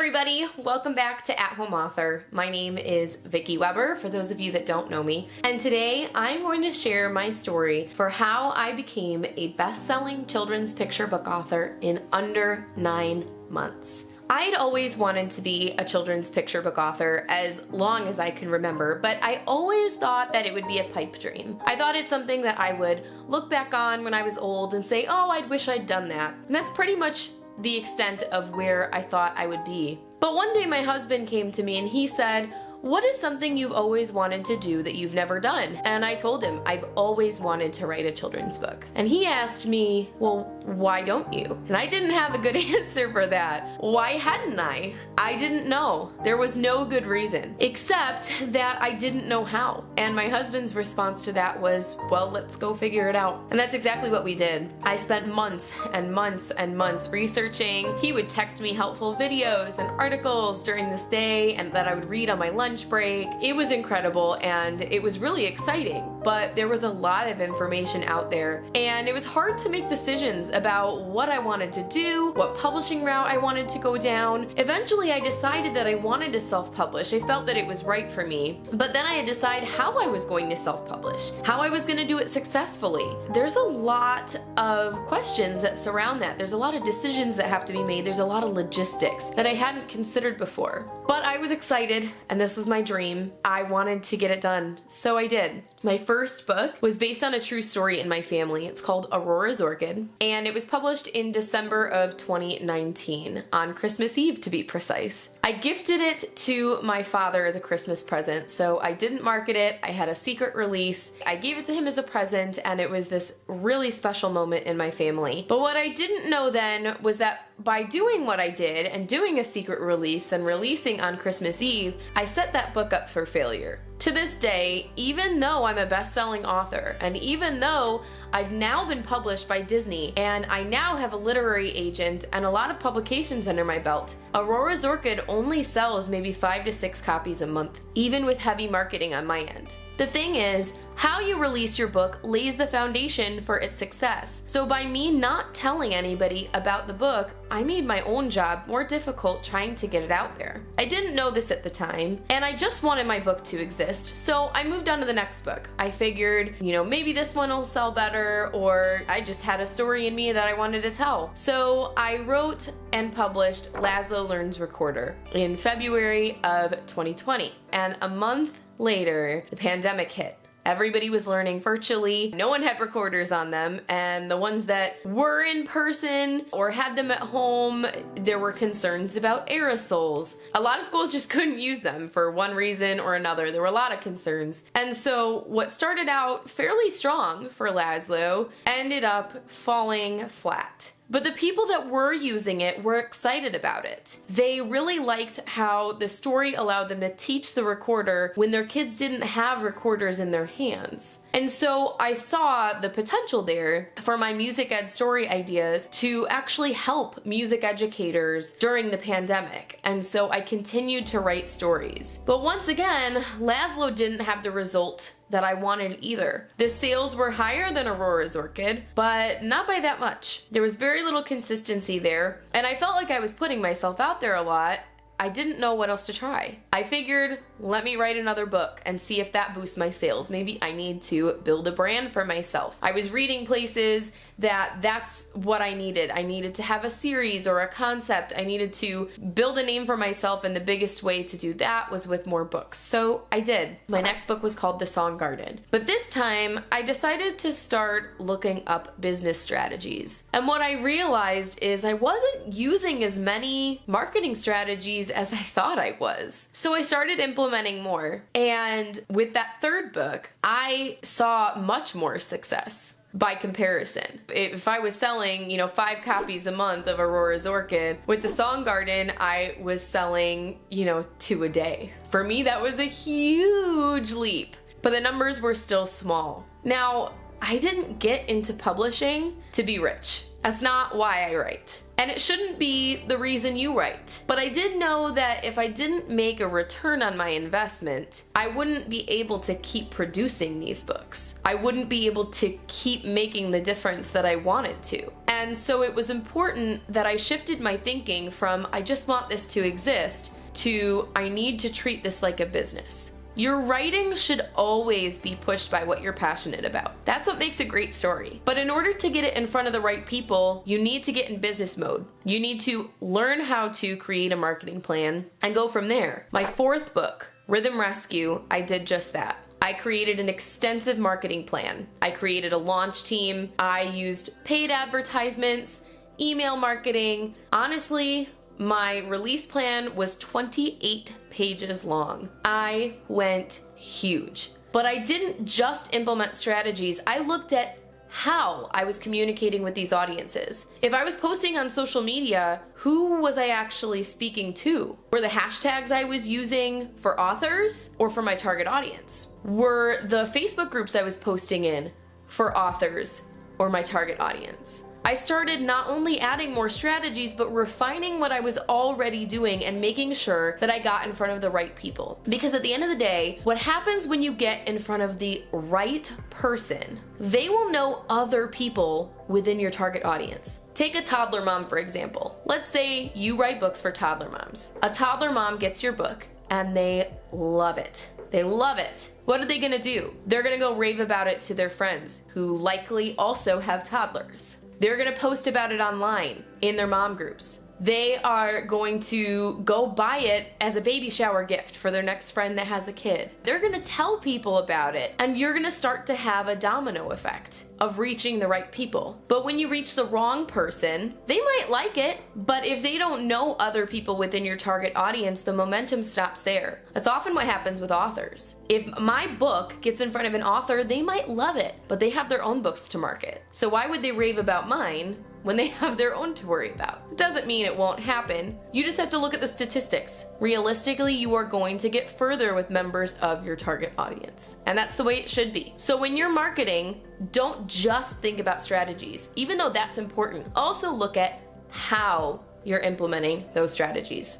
everybody, welcome back to At Home Author. My name is Vicky Weber, for those of you that don't know me, and today I'm going to share my story for how I became a best-selling children's picture book author in under 9 months. I'd always wanted to be a children's picture book author as long as I can remember, but I always thought that it would be a pipe dream. I thought it's something that I would look back on when I was old and say, oh, I wish I'd done that. And that's pretty much the extent of where I thought I would be. But one day my husband came to me and he said, what is something you've always wanted to do that you've never done? And I told him, I've always wanted to write a children's book. And he asked me, well, why don't you? And I didn't have a good answer for that. Why hadn't I? I didn't know. There was no good reason, except that I didn't know how. And my husband's response to that was, well, let's go figure it out. And that's exactly what we did. I spent months and months and months researching. He would text me helpful videos and articles during this day and that I would read on my lunch break. It was incredible and it was really exciting, but there was a lot of information out there and it was hard to make decisions about what I wanted to do, what publishing route I wanted to go down. Eventually I decided that I wanted to self-publish. I felt that it was right for me, but then I had to decide how I was going to self-publish, how I was going to do it successfully. There's a lot of questions that surround that. There's a lot of decisions that have to be made. There's a lot of logistics that I hadn't considered before. But I was excited and this was my dream. I wanted to get it done, so I did. My first book was based on a true story in my family. It's called Aurora's Orchid, and it was published in December of 2019, on Christmas Eve to be precise. I gifted it to my father as a Christmas present, so I didn't market it. I had a secret release. I gave it to him as a present, and it was this really special moment in my family. But what I didn't know then was that by doing what I did and doing a secret release and releasing on Christmas Eve, I set that book up for failure. To this day, even though I'm a best-selling author, and even though I've now been published by Disney, and I now have a literary agent and a lot of publications under my belt, Aurora's Orchid only sells maybe 5 to 6 copies a month, even with heavy marketing on my end. The thing is, how you release your book lays the foundation for its success. So by me not telling anybody about the book, I made my own job more difficult trying to get it out there. I didn't know this at the time, and I just wanted my book to exist, so I moved on to the next book. I figured, maybe this one will sell better, or I just had a story in me that I wanted to tell. So I wrote and published Laszlo Learns Recorder in February of 2020, and a month later, the pandemic hit. Everybody was learning virtually. No one had recorders on them, and the ones that were in person or had them at home, there were concerns about aerosols. A lot of schools just couldn't use them for one reason or another. There were a lot of concerns. And so what started out fairly strong for Laszlo ended up falling flat. But the people that were using it were excited about it. They really liked how the story allowed them to teach the recorder when their kids didn't have recorders in their hands. And so I saw the potential there for my music ed story ideas to actually help music educators during the pandemic. And so I continued to write stories. But once again, Laszlo didn't have the result that I wanted either. The sales were higher than Aurora's Orchid, but not by that much. There was very little consistency there, and I felt like I was putting myself out there a lot. I didn't know what else to try. I figured, let me write another book and see if that boosts my sales. Maybe I need to build a brand for myself. I was reading places that that's what I needed. I needed to have a series or a concept. I needed to build a name for myself, and the biggest way to do that was with more books. So I did. My next book was called The Song Garden. But this time, I decided to start looking up business strategies. And what I realized is I wasn't using as many marketing strategies as I thought I was. So I started implementing more. And with that third book, I saw much more success. By comparison, if I was selling, 5 copies a month of Aurora's Orchid, with the Song Garden, I was selling, 2 a day. For me, that was a huge leap, but the numbers were still small. Now, I didn't get into publishing to be rich. That's not why I write. And it shouldn't be the reason you write. But I did know that if I didn't make a return on my investment, I wouldn't be able to keep producing these books. I wouldn't be able to keep making the difference that I wanted to. And so it was important that I shifted my thinking from I just want this to exist to I need to treat this like a business. Your writing should always be pushed by what you're passionate about. That's what makes a great story. But in order to get it in front of the right people, you need to get in business mode. You need to learn how to create a marketing plan and go from there. My fourth book, Rhythm Rescue, I did just that. I created an extensive marketing plan. I created a launch team. I used paid advertisements, email marketing. Honestly, my release plan was 28 pages long. I went huge. But I didn't just implement strategies. I looked at how I was communicating with these audiences. If I was posting on social media, who was I actually speaking to? Were the hashtags I was using for authors or for my target audience? Were the Facebook groups I was posting in for authors or my target audience? I started not only adding more strategies, but refining what I was already doing and making sure that I got in front of the right people. Because at the end of the day, what happens when you get in front of the right person, they will know other people within your target audience. Take a toddler mom, for example. Let's say you write books for toddler moms. A toddler mom gets your book and they love it. They love it. What are they gonna do? They're gonna go rave about it to their friends who likely also have toddlers. They're gonna post about it online in their mom groups. They are going to go buy it as a baby shower gift for their next friend that has a kid. They're gonna tell people about it, and you're gonna start to have a domino effect of reaching the right people. But when you reach the wrong person, they might like it, but if they don't know other people within your target audience, the momentum stops there. That's often what happens with authors. If my book gets in front of an author, they might love it, but they have their own books to market. So why would they rave about mine when they have their own to worry about? It doesn't mean it won't happen. You just have to look at the statistics. Realistically, you are going to get further with members of your target audience. And that's the way it should be. So when you're marketing, don't just think about strategies, even though that's important. Also look at how you're implementing those strategies.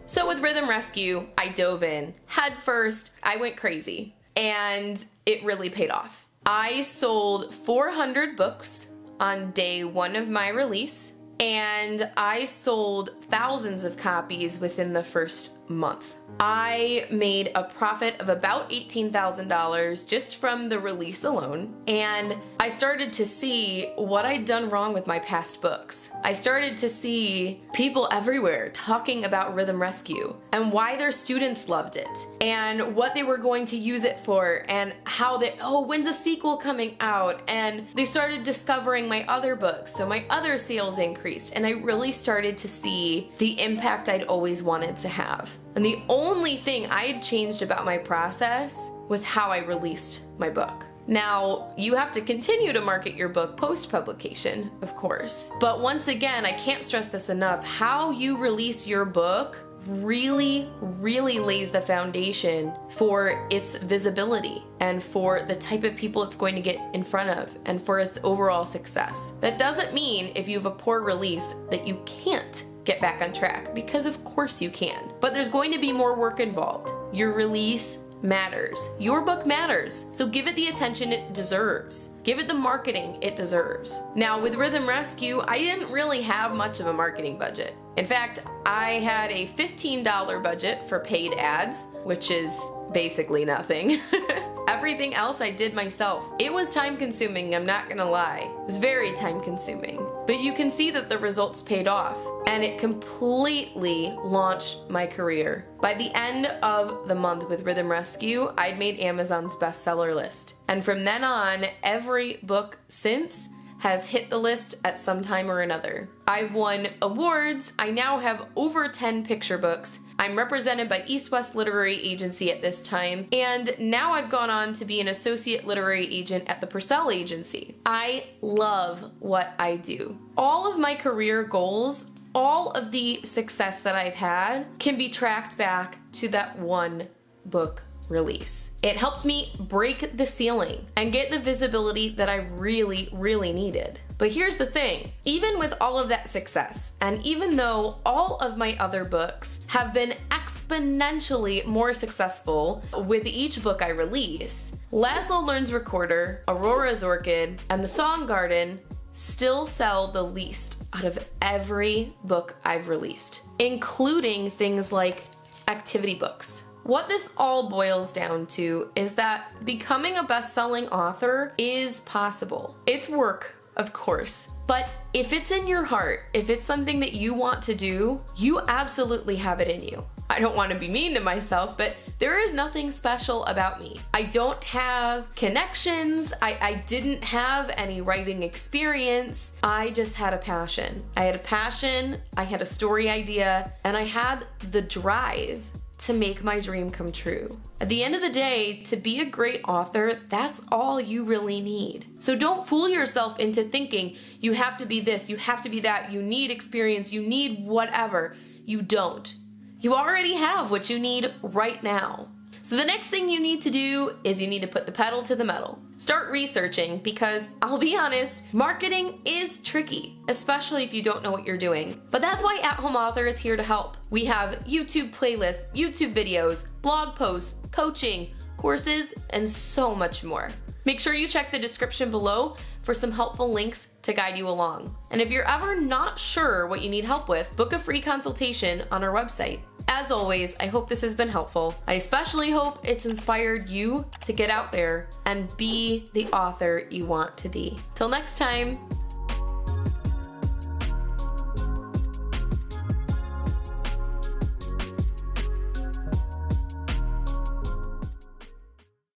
So with Rhythm Rescue, I dove in head first. I went crazy, and it really paid off. I sold 400 books on day one of my release, and I sold thousands of copies within the first month. I made a profit of about $18,000 just from the release alone, and I started to see what I'd done wrong with my past books. I started to see people everywhere talking about Rhythm Rescue and why their students loved it and what they were going to use it for and how they, oh, when's a sequel coming out? And they started discovering my other books, so my other sales increased, and I really started to see the impact I'd always wanted to have. And the only thing I had changed about my process was how I released my book. Now, you have to continue to market your book post-publication, of course. But once again, I can't stress this enough, how you release your book really lays the foundation for its visibility and for the type of people it's going to get in front of and for its overall success. That doesn't mean if you have a poor release that you can't get back on track, because of course you can. But there's going to be more work involved. Your release matters. Your book matters. So give it the attention it deserves. Give it the marketing it deserves. Now with Rhythm Rescue, I didn't really have much of a marketing budget. In fact, I had a $15 budget for paid ads, which is basically nothing. Everything else I did myself. It was time consuming, I'm not gonna lie. It was very time consuming. But you can see that the results paid off, and it completely launched my career. By the end of the month with Rhythm Rescue, I'd made Amazon's bestseller list. And from then on, every book since has hit the list at some time or another. I've won awards. I now have over 10 picture books. I'm represented by East West Literary Agency at this time, and now I've gone on to be an associate literary agent at the Purcell Agency. I love what I do. All of my career goals, all of the success that I've had can be tracked back to that one book release. It helped me break the ceiling and get the visibility that I really, really needed. But here's the thing, even with all of that success, and even though all of my other books have been exponentially more successful with each book I release, Laszlo Learns Recorder, Aurora's Orchid, and The Song Garden still sell the least out of every book I've released, including things like activity books. What this all boils down to is that becoming a best-selling author is possible. It's work, of course, but if it's in your heart, if it's something that you want to do, you absolutely have it in you. I don't want to be mean to myself, but there is nothing special about me. I don't have connections. I didn't have any writing experience. I just had a passion. I had a passion, I had a story idea, and I had the drive to make my dream come true. At the end of the day, to be a great author, that's all you really need. So don't fool yourself into thinking you have to be this, you have to be that, you need experience, you need whatever. You don't. You already have what you need right now. So the next thing you need to do is you need to put the pedal to the metal. Start researching because, I'll be honest, marketing is tricky, especially if you don't know what you're doing. But that's why At Home Author is here to help. We have YouTube playlists, YouTube videos, blog posts, coaching, courses, and so much more. Make sure you check the description below for some helpful links to guide you along. And if you're ever not sure what you need help with, book a free consultation on our website. As always, I hope this has been helpful. I especially hope it's inspired you to get out there and be the author you want to be. Till next time.